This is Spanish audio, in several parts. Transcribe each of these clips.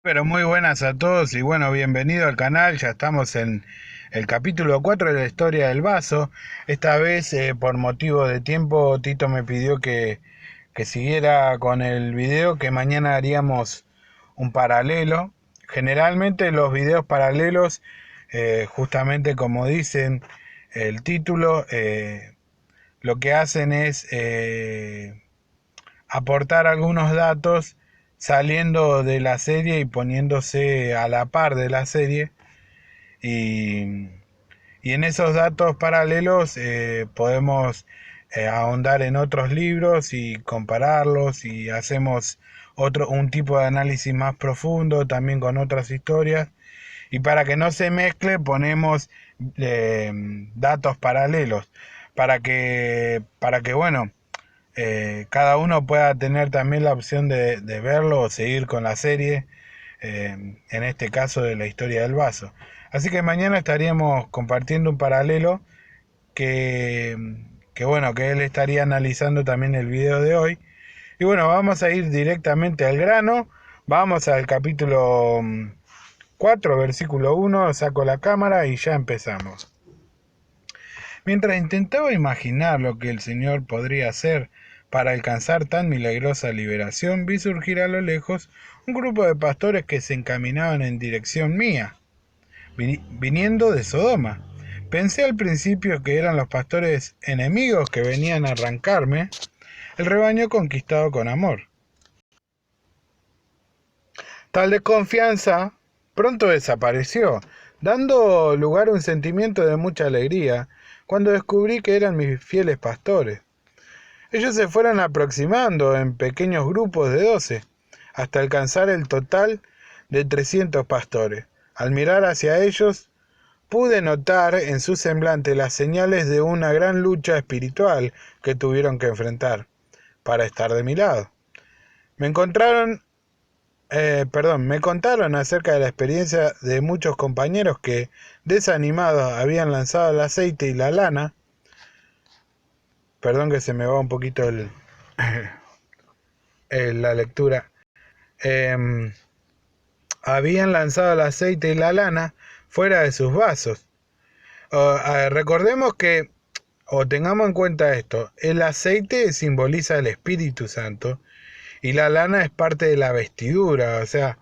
Pero muy buenas a todos y bueno, bienvenido al canal. Ya estamos en el capítulo 4 de la historia del vaso. Esta vez, por motivo de tiempo, Tito me pidió que siguiera con el video, que mañana haríamos un paralelo. Generalmente los videos paralelos, justamente como dicen el título, lo que hacen es aportar algunos datos saliendo de la serie y poniéndose a la par de la serie. Y, y en esos datos paralelos podemos ahondar en otros libros y compararlos, y hacemos un tipo de análisis más profundo también con otras historias. Y para que no se mezcle ponemos eh, datos paralelos para que bueno, cada uno pueda tener también la opción de verlo o seguir con la serie, en este caso de la historia del vaso. Así que mañana estaríamos compartiendo un paralelo que, que bueno, que él estaría analizando también el video de hoy. Y bueno, vamos a ir directamente al grano. Vamos al capítulo 4, versículo 1. Saco la cámara y ya empezamos. Mientras intentaba imaginar lo que el Señor podría hacer para alcanzar tan milagrosa liberación, vi surgir a lo lejos un grupo de pastores que se encaminaban en dirección mía, viniendo de Sodoma. Pensé al principio que eran los pastores enemigos que venían a arrancarme el rebaño conquistado con amor. Tal desconfianza pronto desapareció, dando lugar a un sentimiento de mucha alegría cuando descubrí que eran mis fieles pastores. Ellos se fueron aproximando en pequeños grupos de 12, hasta alcanzar el total de 300 pastores. Al mirar hacia ellos, pude notar en su semblante las señales de una gran lucha espiritual que tuvieron que enfrentar para estar de mi lado. Me encontraron me contaron acerca de la experiencia de muchos compañeros que, desanimados, habían lanzado el aceite y la lana. Perdón que se me va un poquito la lectura. Em, Habían lanzado el aceite y la lana fuera de sus vasos. Recordemos que, o tengamos en cuenta esto, el aceite simboliza el Espíritu Santo y la lana es parte de la vestidura. O sea,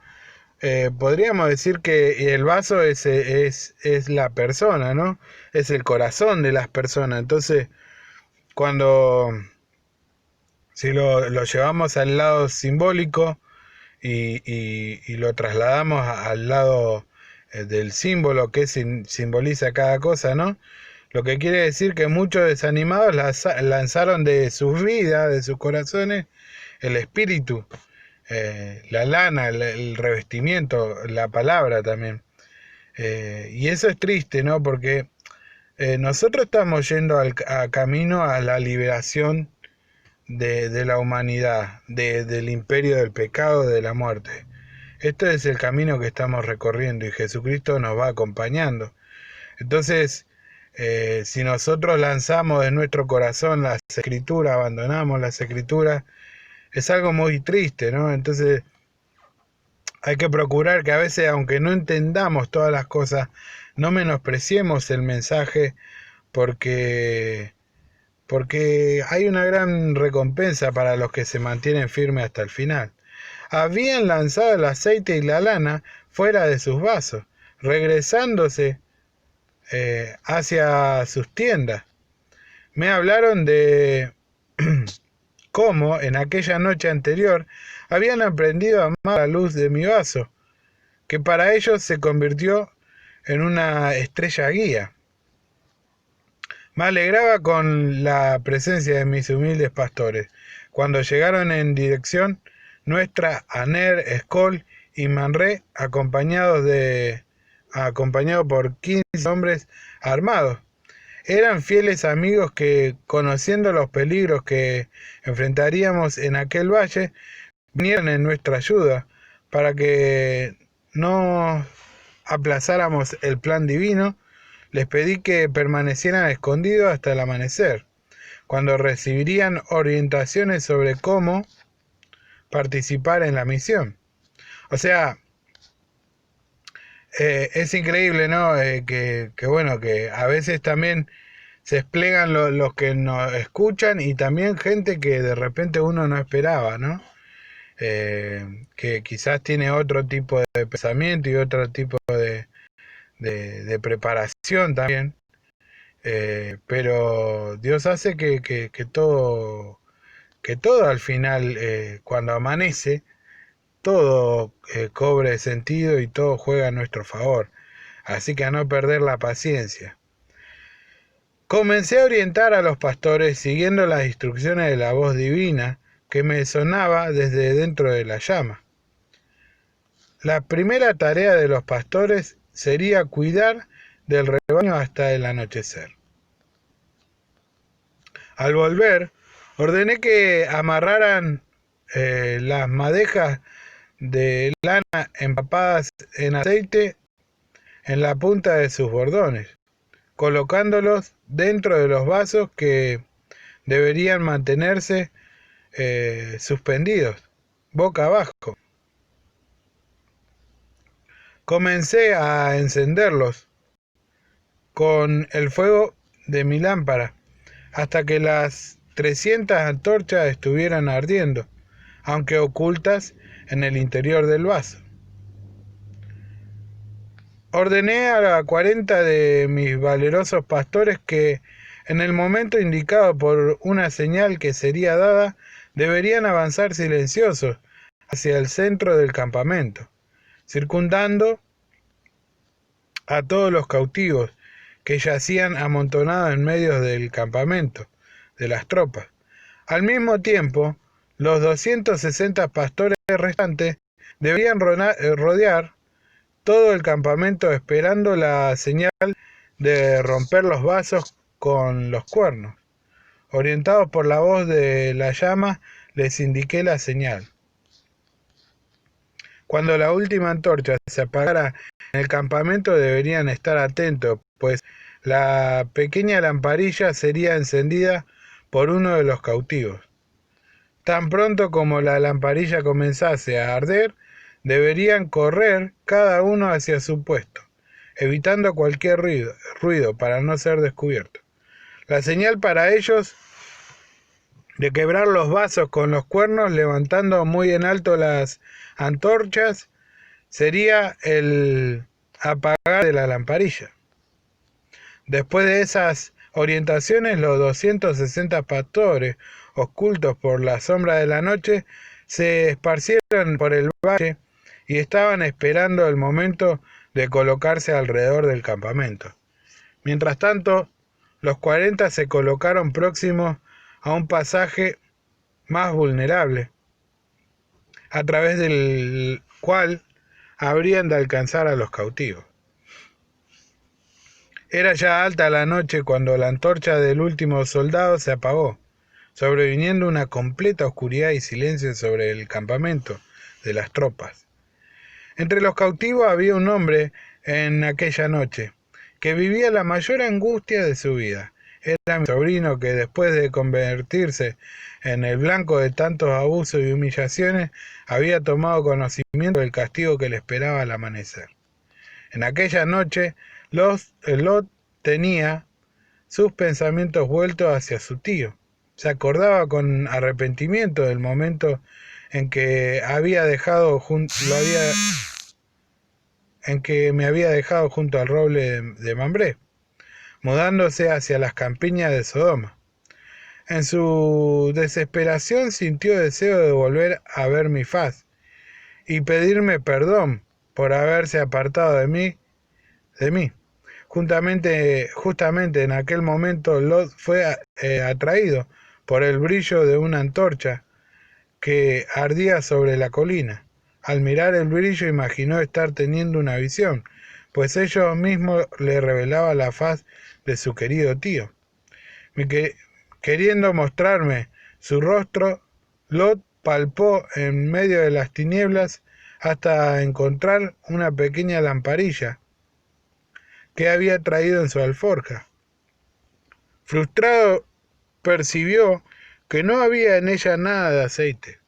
podríamos decir que el vaso es la persona, ¿no? Es el corazón de las personas. Entonces, cuando si lo llevamos al lado simbólico y lo trasladamos al lado del símbolo que simboliza cada cosa, ¿no? Lo que quiere decir que muchos desanimados lanzaron de sus vidas, de sus corazones, el espíritu, la lana, el revestimiento, la palabra también. Y eso es triste, ¿no? Porque nosotros estamos yendo a camino a la liberación de la humanidad, del imperio del pecado, de la muerte. Este es el camino que estamos recorriendo y Jesucristo nos va acompañando. Entonces, si nosotros lanzamos de nuestro corazón las escrituras, abandonamos las escrituras, es algo muy triste, ¿no? Entonces, hay que procurar que a veces, aunque no entendamos todas las cosas, no menospreciemos el mensaje, porque hay una gran recompensa para los que se mantienen firmes hasta el final. Habían lanzado el aceite y la lana fuera de sus vasos, regresándose hacia sus tiendas. Me hablaron de cómo en aquella noche anterior habían aprendido a amar la luz de mi vaso, que para ellos se convirtió en una estrella guía. Me alegraba con la presencia de mis humildes pastores, cuando llegaron en dirección nuestra a Ner, Escol y Manré, acompañados por 15 hombres armados. Eran fieles amigos que, conociendo los peligros que enfrentaríamos en aquel valle, vinieron en nuestra ayuda para que no aplazáramos el plan divino. Les pedí que permanecieran escondidos hasta el amanecer, cuando recibirían orientaciones sobre cómo participar en la misión. O sea, Es increíble, ¿no? Que bueno, que a veces también se desplegan los que nos escuchan y también gente que de repente uno no esperaba, ¿no? Que quizás tiene otro tipo de pensamiento y otro tipo de preparación también. Pero Dios hace que todo al final, cuando amanece, todo cobre sentido y todo juega a nuestro favor. Así que a no perder la paciencia. Comencé a orientar a los pastores siguiendo las instrucciones de la voz divina que me sonaba desde dentro de la llama. La primera tarea de los pastores sería cuidar del rebaño hasta el anochecer. Al volver, ordené que amarraran las madejas de lana empapadas en aceite en la punta de sus bordones, colocándolos dentro de los vasos que deberían mantenerse suspendidos, boca abajo. Comencé a encenderlos con el fuego de mi lámpara hasta que las 300 antorchas estuvieran ardiendo, aunque ocultas en el interior del vaso. Ordené a 40 de mis valerosos pastores que, en el momento indicado por una señal que sería dada, deberían avanzar silenciosos hacia el centro del campamento, circundando a todos los cautivos que yacían amontonados en medio del campamento de las tropas. Al mismo tiempo, los 260 pastores restantes deberían rodear todo el campamento esperando la señal de romper los vasos con los cuernos. Orientados por la voz de la llama, les indiqué la señal. Cuando la última antorcha se apagara en el campamento deberían estar atentos, pues la pequeña lamparilla sería encendida por uno de los cautivos. Tan pronto como la lamparilla comenzase a arder, deberían correr cada uno hacia su puesto, evitando cualquier ruido para no ser descubierto. La señal para ellos de quebrar los vasos con los cuernos levantando muy en alto las antorchas sería el apagar de la lamparilla. Después de esas orientaciones, los 260 pastores, ocultos por la sombra de la noche, se esparcieron por el valle y estaban esperando el momento de colocarse alrededor del campamento. Mientras tanto, los 40 se colocaron próximos a un pasaje más vulnerable, a través del cual habrían de alcanzar a los cautivos. Era ya alta la noche cuando la antorcha del último soldado se apagó, sobreviniendo una completa oscuridad y silencio sobre el campamento de las tropas. Entre los cautivos había un hombre en aquella noche que vivía la mayor angustia de su vida. Era mi sobrino que, después de convertirse en el blanco de tantos abusos y humillaciones, había tomado conocimiento del castigo que le esperaba al amanecer. En aquella noche, Lot tenía sus pensamientos vueltos hacia su tío. Se acordaba con arrepentimiento del momento en que me había dejado junto al roble de Mambré, mudándose hacia las campiñas de Sodoma. En su desesperación sintió deseo de volver a ver mi faz y pedirme perdón por haberse apartado de mí. Justamente en aquel momento Lot fue atraído por el brillo de una antorcha que ardía sobre la colina. Al mirar el brillo imaginó estar teniendo una visión, pues ello mismo le revelaba la faz de su querido tío. Queriendo mostrarme su rostro, Lot palpó en medio de las tinieblas hasta encontrar una pequeña lamparilla que había traído en su alforja. Frustrado, percibió que no había en ella nada de aceite.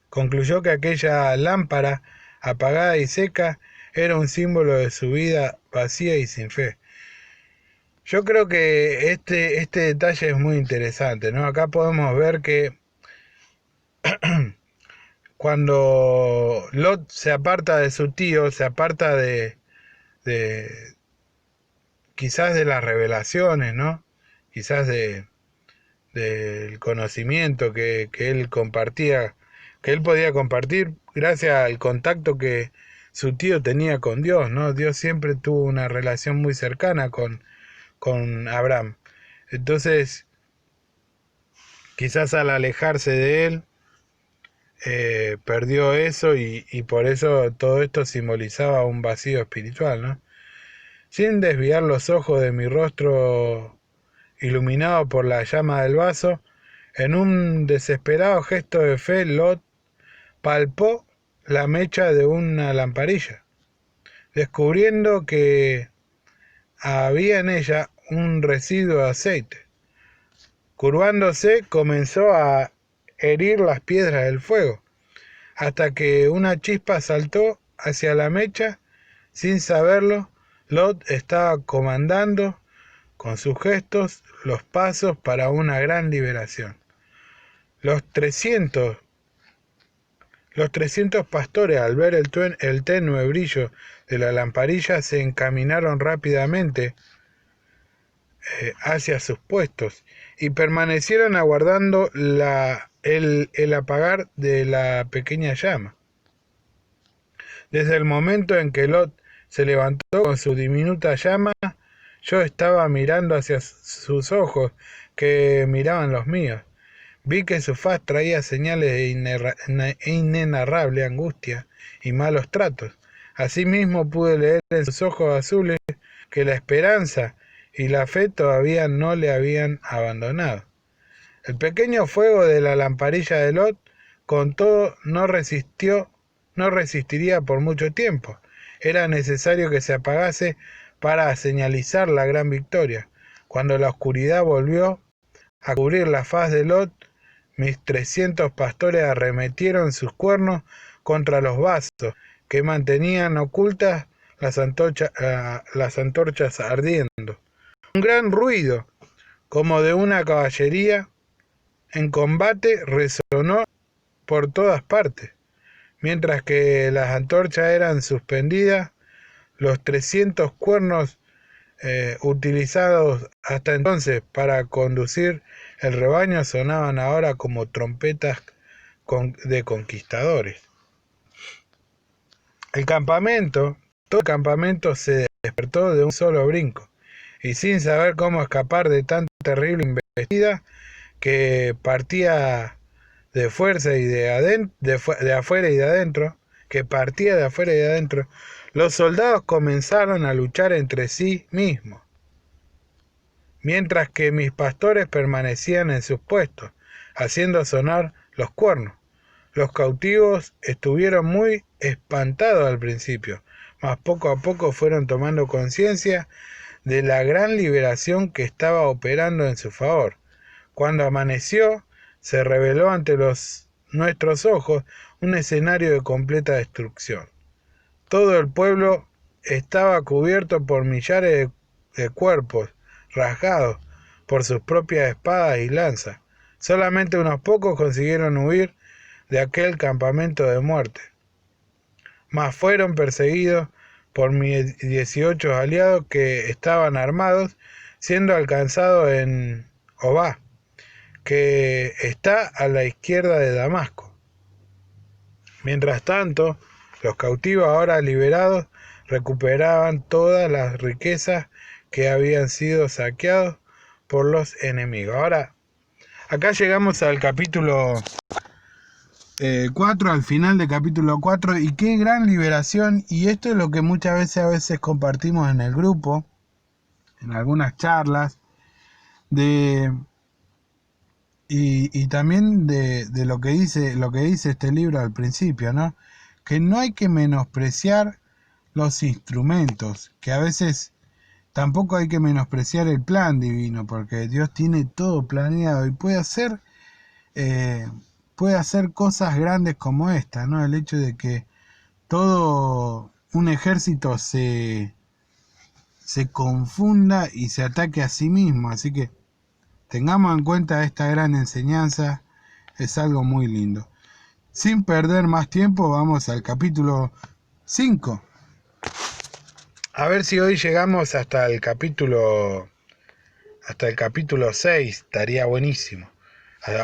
Concluyó que aquella lámpara, apagada y seca, era un símbolo de su vida vacía y sin fe. Yo creo que este detalle es muy interesante, ¿no? Acá podemos ver que cuando Lot se aparta de su tío, se aparta de quizás de las revelaciones, ¿no? Quizás del conocimiento que él compartía, que él podía compartir gracias al contacto que su tío tenía con Dios, ¿no? Dios siempre tuvo una relación muy cercana con Abraham. Entonces, quizás al alejarse de él, perdió eso y por eso todo esto simbolizaba un vacío espiritual, ¿no? Sin desviar los ojos de mi rostro iluminado por la llama del vaso, en un desesperado gesto de fe, Lot palpó la mecha de una lamparilla, descubriendo que había en ella un residuo de aceite. Curvándose, comenzó a herir las piedras del fuego, hasta que una chispa saltó hacia la mecha. Sin saberlo, Lot estaba comandando con sus gestos los pasos para una gran liberación. Los 300 pastores, al ver el tenue brillo de la lamparilla, se encaminaron rápidamente hacia sus puestos y permanecieron aguardando el apagar de la pequeña llama. Desde el momento en que Lot se levantó con su diminuta llama, yo estaba mirando hacia sus ojos, que miraban los míos. Vi que su faz traía señales de inenarrable angustia y malos tratos. Asimismo pude leer en sus ojos azules que la esperanza y la fe todavía no le habían abandonado. El pequeño fuego de la lamparilla de Lot, con todo, no resistiría por mucho tiempo. Era necesario que se apagase para señalizar la gran victoria. Cuando la oscuridad volvió a cubrir la faz de Lot, mis 300 pastores arremetieron sus cuernos contra los vasos que mantenían ocultas las antorchas ardiendo. Un gran ruido, como de una caballería en combate, resonó por todas partes. Mientras que las antorchas eran suspendidas, los 300 cuernos utilizados hasta entonces para conducir el rebaño sonaban ahora como trompetas de conquistadores. Todo el campamento se despertó de un solo brinco, y sin saber cómo escapar de tan terrible embestida que partía de fuerza y de afuera y de adentro, los soldados comenzaron a luchar entre sí mismos, mientras que mis pastores permanecían en sus puestos, haciendo sonar los cuernos. Los cautivos estuvieron muy espantados al principio, mas poco a poco fueron tomando conciencia de la gran liberación que estaba operando en su favor. Cuando amaneció, se reveló ante nuestros ojos un escenario de completa destrucción. Todo el pueblo estaba cubierto por millares de cuerpos, rasgados por sus propias espadas y lanzas. Solamente unos pocos consiguieron huir de aquel campamento de muerte, mas fueron perseguidos por mis 18 aliados que estaban armados, siendo alcanzados en Obá, que está a la izquierda de Damasco. Mientras tanto, los cautivos ahora liberados recuperaban todas las riquezas que habían sido saqueados por los enemigos. Ahora, acá llegamos al capítulo 4, al final del capítulo 4, y qué gran liberación. Y esto es lo que muchas veces compartimos en el grupo, en algunas charlas, y también de lo que dice este libro al principio, ¿no? Que no hay que menospreciar los instrumentos, que a veces tampoco hay que menospreciar el plan divino, porque Dios tiene todo planeado y puede hacer cosas grandes como esta, ¿no? El hecho de que todo un ejército se confunda y se ataque a sí mismo. Así que tengamos en cuenta esta gran enseñanza, es algo muy lindo. Sin perder más tiempo, vamos al capítulo 5. A ver si hoy llegamos hasta el capítulo 6, estaría buenísimo.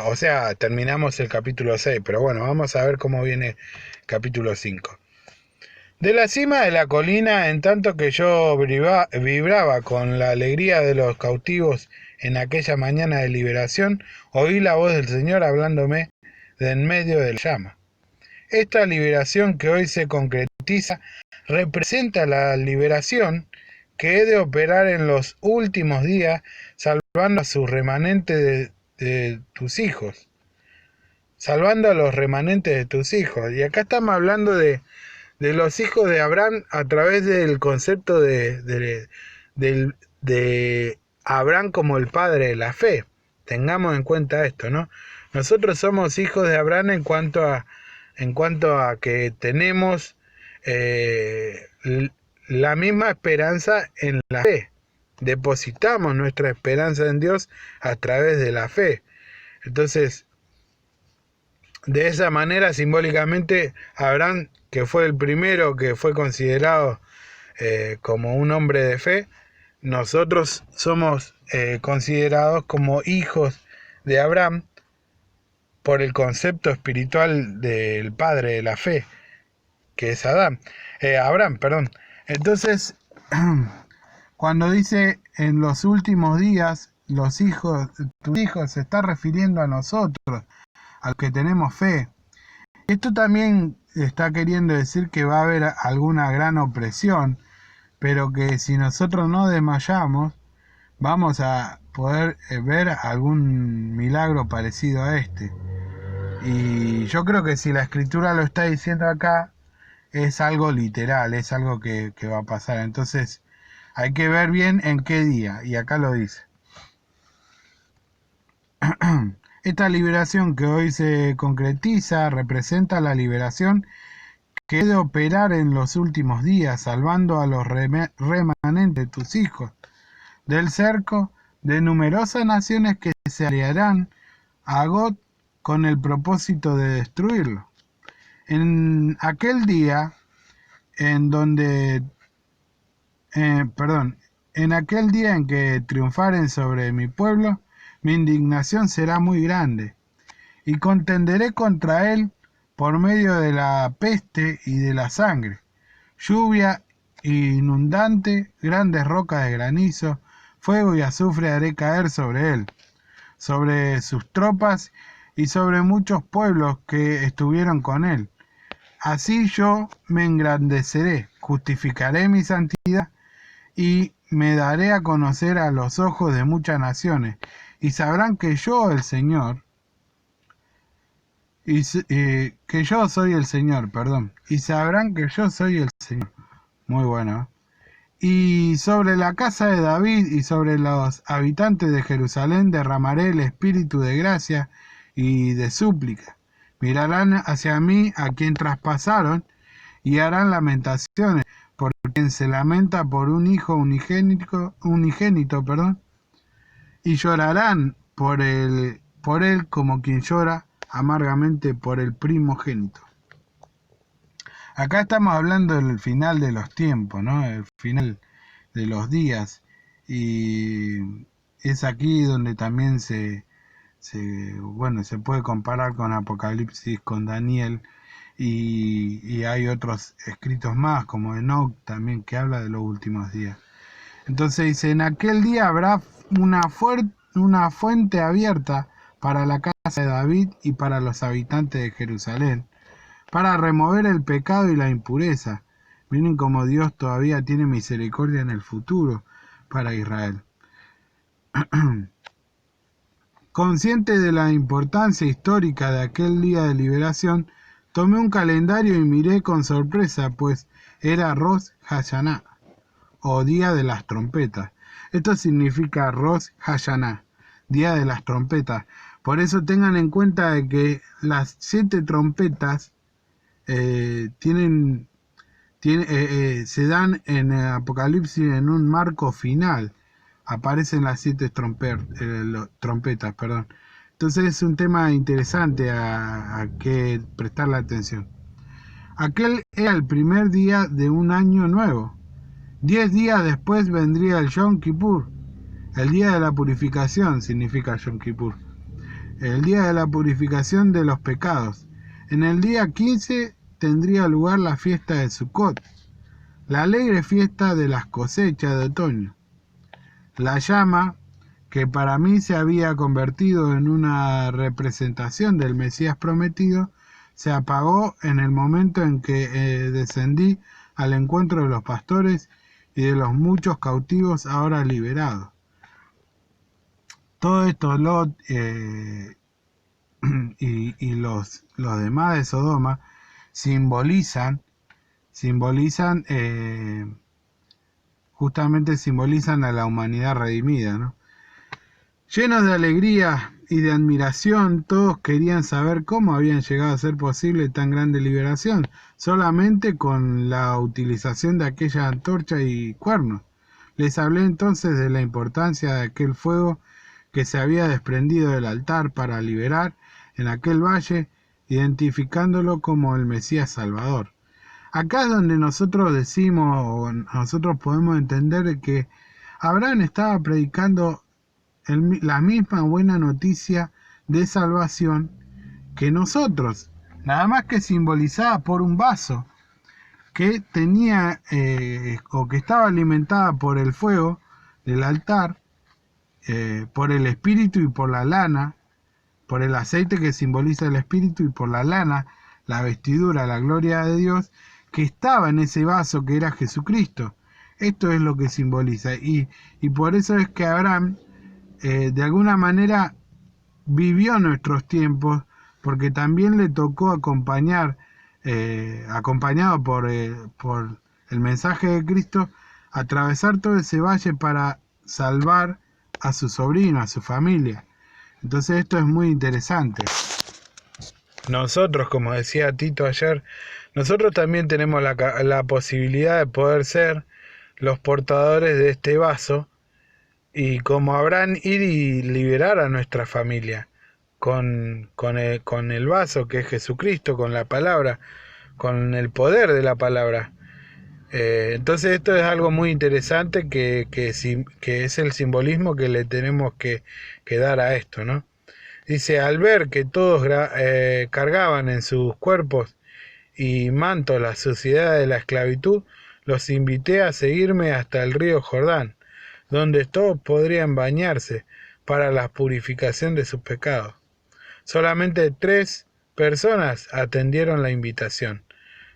O sea, terminamos el capítulo 6, pero bueno, vamos a ver cómo viene el capítulo 5. De la cima de la colina, en tanto que yo vibraba con la alegría de los cautivos en aquella mañana de liberación, oí la voz del Señor hablándome de en medio del llama. Esta liberación que hoy se concretiza representa la liberación que he de operar en los últimos días, salvando a sus remanentes de tus hijos. Salvando a los remanentes de tus hijos. Y acá estamos hablando de los hijos de Abraham a través del concepto de Abraham como el padre de la fe. Tengamos en cuenta esto, ¿no? Nosotros somos hijos de Abraham en cuanto a que tenemos la misma esperanza en la fe. Depositamos nuestra esperanza en Dios a través de la fe. Entonces, de esa manera, simbólicamente, Abraham, que fue el primero que fue considerado como un hombre de fe, nosotros somos considerados como hijos de Abraham por el concepto espiritual del padre de la fe, que es Abraham, perdón. Entonces, cuando dice en los últimos días, tus hijos, se está refiriendo a nosotros, a los que tenemos fe. Esto también está queriendo decir que va a haber alguna gran opresión, pero que si nosotros no desmayamos, vamos a poder ver algún milagro parecido a este. Y yo creo que si la escritura lo está diciendo acá, es algo literal, es algo que va a pasar. Entonces hay que ver bien en qué día, y acá lo dice. Esta liberación que hoy se concretiza representa la liberación que he de operar en los últimos días, salvando a los remanentes de tus hijos del cerco de numerosas naciones que se aliarán a Gog con el propósito de destruirlo. En aquel día en aquel día en que triunfaren sobre mi pueblo, mi indignación será muy grande, y contenderé contra él por medio de la peste y de la sangre, lluvia inundante, grandes rocas de granizo, fuego y azufre haré caer sobre él, sobre sus tropas y sobre muchos pueblos que estuvieron con él. Así yo me engrandeceré, justificaré mi santidad y me daré a conocer a los ojos de muchas naciones, y sabrán que yo, el Señor, que yo soy el Señor, y sabrán que yo soy el Señor. Muy bueno. Y sobre la casa de David y sobre los habitantes de Jerusalén derramaré el espíritu de gracia y de súplica. Mirarán hacia mí a quien traspasaron y harán lamentaciones por quien se lamenta por un hijo unigénito, y llorarán por él como quien llora amargamente por el primogénito. Acá estamos hablando del final de los tiempos, ¿no? El final de los días, y es aquí donde también se puede comparar con Apocalipsis, con Daniel, y hay otros escritos más, como Enoch también, que habla de los últimos días. Entonces dice, en aquel día habrá una fuente abierta para la casa de David y para los habitantes de Jerusalén, para remover el pecado y la impureza. Miren cómo Dios todavía tiene misericordia en el futuro para Israel. Consciente de la importancia histórica de aquel día de liberación, tomé un calendario y miré con sorpresa, pues era Rosh Hashanah, o Día de las Trompetas. Esto significa Rosh Hashanah, Día de las Trompetas. Por eso tengan en cuenta de que las 7 trompetas tienen se dan en el Apocalipsis en un marco final. Aparecen las 7 trompetas, perdón. Entonces es un tema interesante a que prestarle atención. Aquel era el primer día de un año nuevo. 10 días después vendría el Yom Kippur, el día de la purificación, significa Yom Kippur. El día de la purificación de los pecados. En el día 15 tendría lugar la fiesta de Sukkot, la alegre fiesta de las cosechas de otoño. La llama, que para mí se había convertido en una representación del Mesías prometido, se apagó en el momento en que descendí al encuentro de los pastores y de los muchos cautivos ahora liberados. Todo esto Lot y los demás de Sodoma simbolizan justamente simbolizan a la humanidad redimida, ¿no? Llenos de alegría y de admiración, todos querían saber cómo habían llegado a ser posible tan grande liberación, solamente con la utilización de aquella antorcha y cuernos. Les hablé entonces de la importancia de aquel fuego que se había desprendido del altar para liberar en aquel valle, identificándolo como el Mesías Salvador. Acá es donde nosotros decimos, o nosotros podemos entender que Abraham estaba predicando la misma buena noticia de salvación que nosotros, nada más que simbolizada por un vaso que tenía o que estaba alimentada por el fuego del altar, por el espíritu y por la lana, por el aceite que simboliza el espíritu y por la lana, la vestidura, la gloria de Dios, que estaba en ese vaso que era Jesucristo. Esto es lo que simboliza. Y por eso es que Abraham, de alguna manera, vivió nuestros tiempos, porque también le tocó acompañado por el mensaje de Cristo, atravesar todo ese valle para salvar a su sobrino, a su familia. Entonces esto es muy interesante. Nosotros, como decía Tito ayer, nosotros también tenemos la posibilidad de poder ser los portadores de este vaso y como Abraham ir y liberar a nuestra familia con el vaso que es Jesucristo, con la palabra, con el poder de la palabra. Entonces esto es algo muy interesante que es el simbolismo que le tenemos que dar a esto, ¿no? Dice, al ver que todos cargaban en sus cuerpos y mantos la suciedad de la esclavitud, los invité a seguirme hasta el río Jordán, donde todos podrían bañarse para la purificación de sus pecados. Solamente 3 personas atendieron la invitación,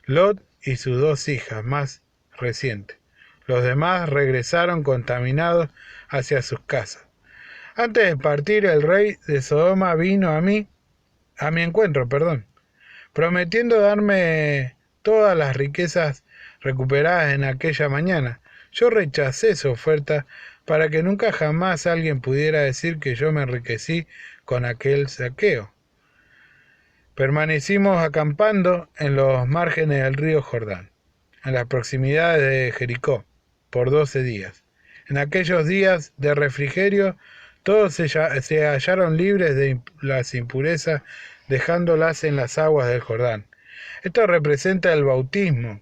Lot y sus 2 hijas más recientes. Los demás regresaron contaminados hacia sus casas. Antes de partir, el rey de Sodoma vino a mi encuentro, prometiendo darme todas las riquezas recuperadas en aquella mañana. Yo rechacé su oferta para que nunca jamás alguien pudiera decir que yo me enriquecí con aquel saqueo. Permanecimos acampando en los márgenes del río Jordán, en las proximidades de Jericó, por 12 días. En aquellos días de refrigerio, todos se hallaron libres de las impurezas, dejándolas en las aguas del Jordán. Esto representa el bautismo.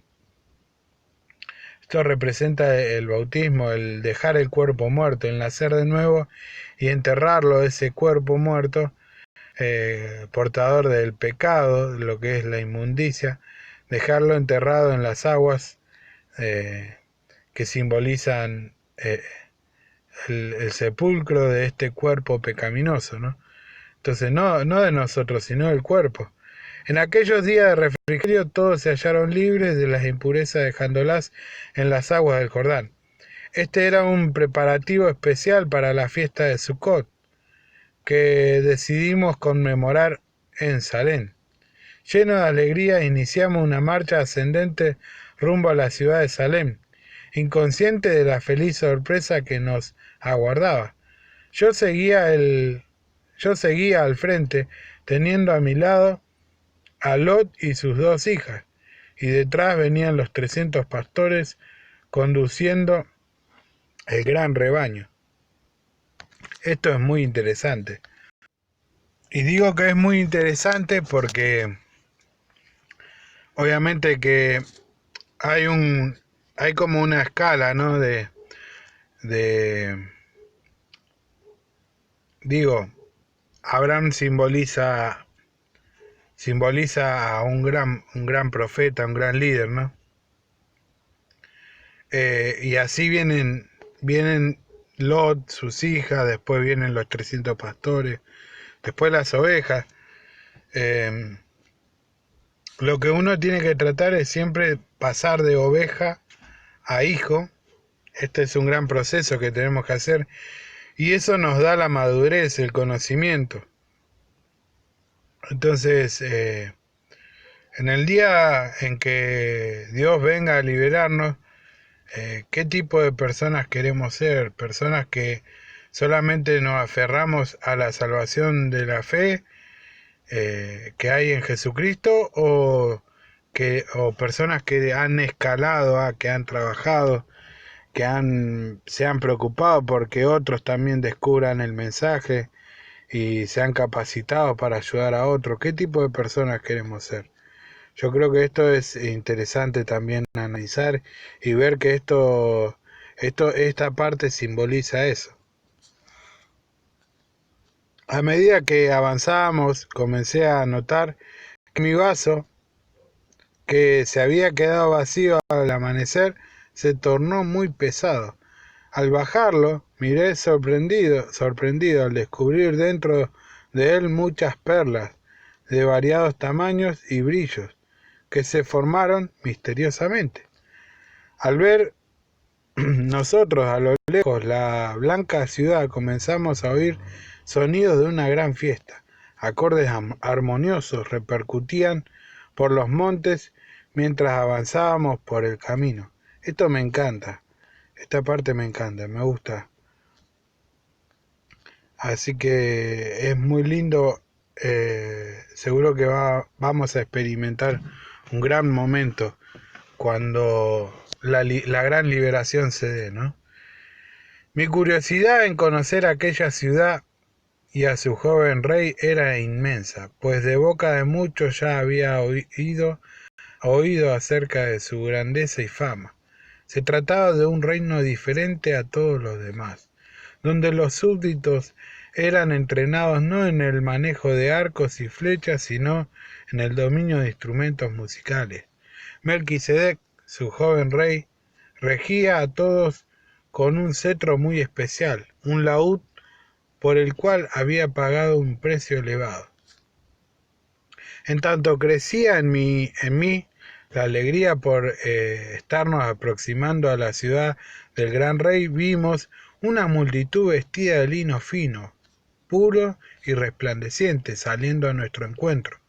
El dejar el cuerpo muerto, el nacer de nuevo y enterrarlo, ese cuerpo muerto, portador del pecado, lo que es la inmundicia, dejarlo enterrado en las aguas que simbolizan el sepulcro de este cuerpo pecaminoso, ¿no? Entonces no de nosotros, sino del cuerpo. En aquellos días de refrigerio todos se hallaron libres de las impurezas, dejándolas en las aguas del Jordán. Este era un preparativo especial para la fiesta de Sukkot, que decidimos conmemorar en Salem. Lleno de alegría iniciamos una marcha ascendente rumbo a la ciudad de Salem, inconsciente de la feliz sorpresa que nos aguardaba. Yo seguía al frente, teniendo a mi lado a Lot y sus 2 hijas, y detrás venían los 300 pastores conduciendo el gran rebaño. Esto es muy interesante. Y digo que es muy interesante porque obviamente que hay hay como una escala, ¿no? De digo, Abraham simboliza a un gran profeta, un gran líder, ¿no? Y así vienen Lot, sus hijas, después vienen los 300 pastores, después las ovejas. Eh, lo que uno tiene que tratar es siempre pasar de oveja a hijo. Este es un gran proceso que tenemos que hacer y eso nos da la madurez, el conocimiento. Entonces, en el día en que Dios venga a liberarnos, ¿qué tipo de personas queremos ser? ¿Personas que solamente nos aferramos a la salvación de la fe que hay en Jesucristo o personas que han escalado, que han trabajado, se han preocupado porque otros también descubran el mensaje y se han capacitado para ayudar a otros? ¿Qué tipo de personas queremos ser? Yo creo que esto es interesante también analizar y ver que esta parte simboliza eso. A medida que avanzábamos, comencé a notar que mi vaso, que se había quedado vacío al amanecer, se tornó muy pesado. Al bajarlo, miré sorprendido al descubrir dentro de él muchas perlas de variados tamaños y brillos que se formaron misteriosamente. Al ver nosotros a lo lejos la blanca ciudad, comenzamos a oír sonidos de una gran fiesta. Acordes armoniosos repercutían por los montes mientras avanzábamos por el camino. Esto me encanta, esta parte me encanta, me gusta. Así que es muy lindo, seguro que vamos a experimentar un gran momento cuando la gran liberación se dé, ¿no? Mi curiosidad en conocer aquella ciudad y a su joven rey era inmensa, pues de boca de muchos ya había oído acerca de su grandeza y fama. Se trataba de un reino diferente a todos los demás, donde los súbditos eran entrenados no en el manejo de arcos y flechas, sino en el dominio de instrumentos musicales. Melquisedec, su joven rey, regía a todos con un cetro muy especial, un laúd por el cual había pagado un precio elevado. En tanto crecía en mí la alegría por estarnos aproximando a la ciudad del gran rey, vimos una multitud vestida de lino fino, puro y resplandeciente, saliendo a nuestro encuentro.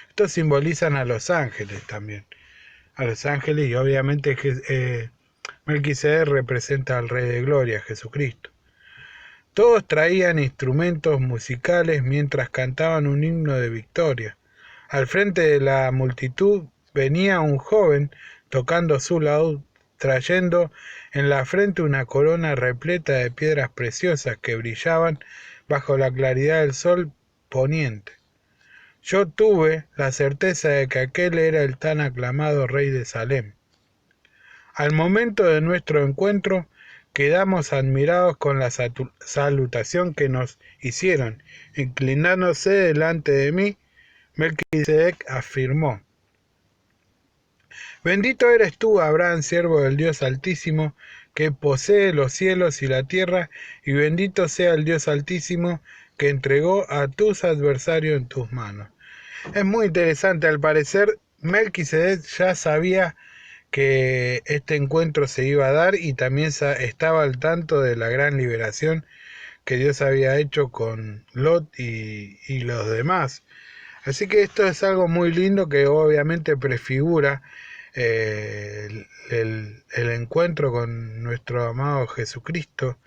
Estos simbolizan a los ángeles también. A los ángeles y obviamente Melquisedec representa al Rey de Gloria, Jesucristo. Todos traían instrumentos musicales mientras cantaban un himno de victoria. Al frente de la multitud venía un joven tocando su laúd, trayendo en la frente una corona repleta de piedras preciosas que brillaban bajo la claridad del sol poniente. Yo tuve la certeza de que aquel era el tan aclamado rey de Salem. Al momento de nuestro encuentro, quedamos admirados con la salutación que nos hicieron. Inclinándose delante de mí, Melquisedec afirmó: Bendito eres tú, Abraham, siervo del Dios Altísimo, que posee los cielos y la tierra, y bendito sea el Dios Altísimo, que entregó a tus adversarios en tus manos. Es muy interesante, al parecer Melquisedec ya sabía que este encuentro se iba a dar y también estaba al tanto de la gran liberación que Dios había hecho con Lot y los demás. Así que esto es algo muy lindo que obviamente prefigura el encuentro con nuestro amado Jesucristo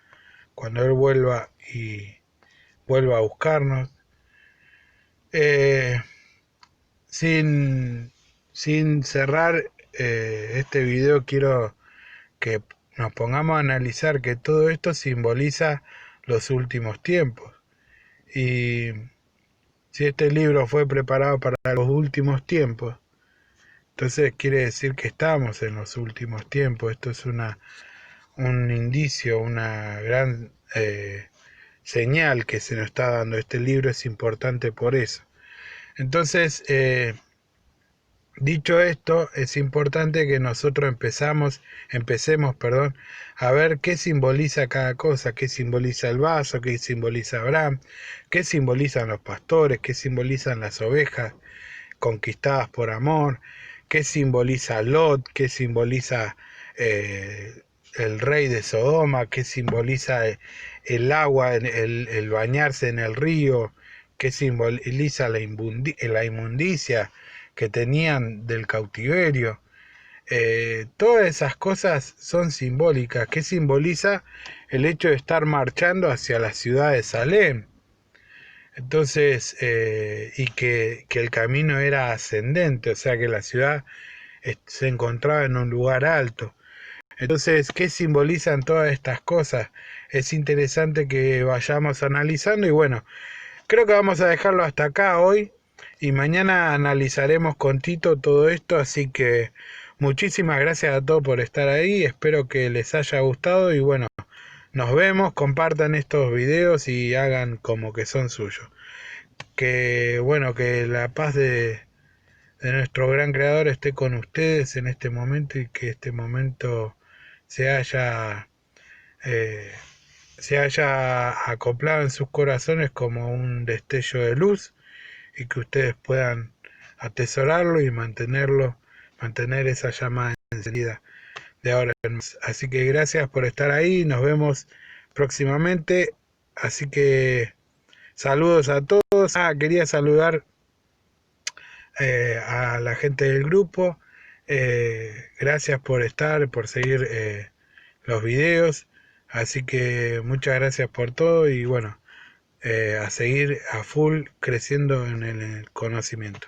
cuando Él vuelva a buscarnos. Eh, sin cerrar este video quiero que nos pongamos a analizar que todo esto simboliza los últimos tiempos. Y si este libro fue preparado para los últimos tiempos, entonces quiere decir que estamos en los últimos tiempos. Esto es un indicio, una gran señal que se nos está dando. Este libro es importante por eso. Entonces, dicho esto, es importante que nosotros empecemos, a ver qué simboliza cada cosa, qué simboliza el vaso, qué simboliza Abraham, qué simbolizan los pastores, qué simbolizan las ovejas conquistadas por amor, qué simboliza Lot, qué simboliza el rey de Sodoma, qué simboliza el agua, el bañarse en el río, qué simboliza la inmundicia que tenían del cautiverio. Todas esas cosas son simbólicas. ¿Qué simboliza el hecho de estar marchando hacia la ciudad de Salem? Entonces, y que el camino era ascendente, o sea que la ciudad se encontraba en un lugar alto. Entonces, ¿qué simbolizan todas estas cosas? Es interesante que vayamos analizando y bueno, creo que vamos a dejarlo hasta acá hoy y mañana analizaremos con Tito todo esto, así que muchísimas gracias a todos por estar ahí, espero que les haya gustado y bueno, nos vemos, compartan estos videos y hagan como que son suyos. Que bueno, que la paz de nuestro gran creador esté con ustedes en este momento y que este momento se haya eh, se haya acoplado en sus corazones como un destello de luz y que ustedes puedan atesorarlo y mantener esa llama encendida de ahora en más. Así que gracias por estar ahí, nos vemos próximamente, así que saludos a todos. Quería saludar a la gente del grupo, gracias por estar, por seguir los videos, así que muchas gracias por todo y bueno, a seguir a full creciendo en el conocimiento.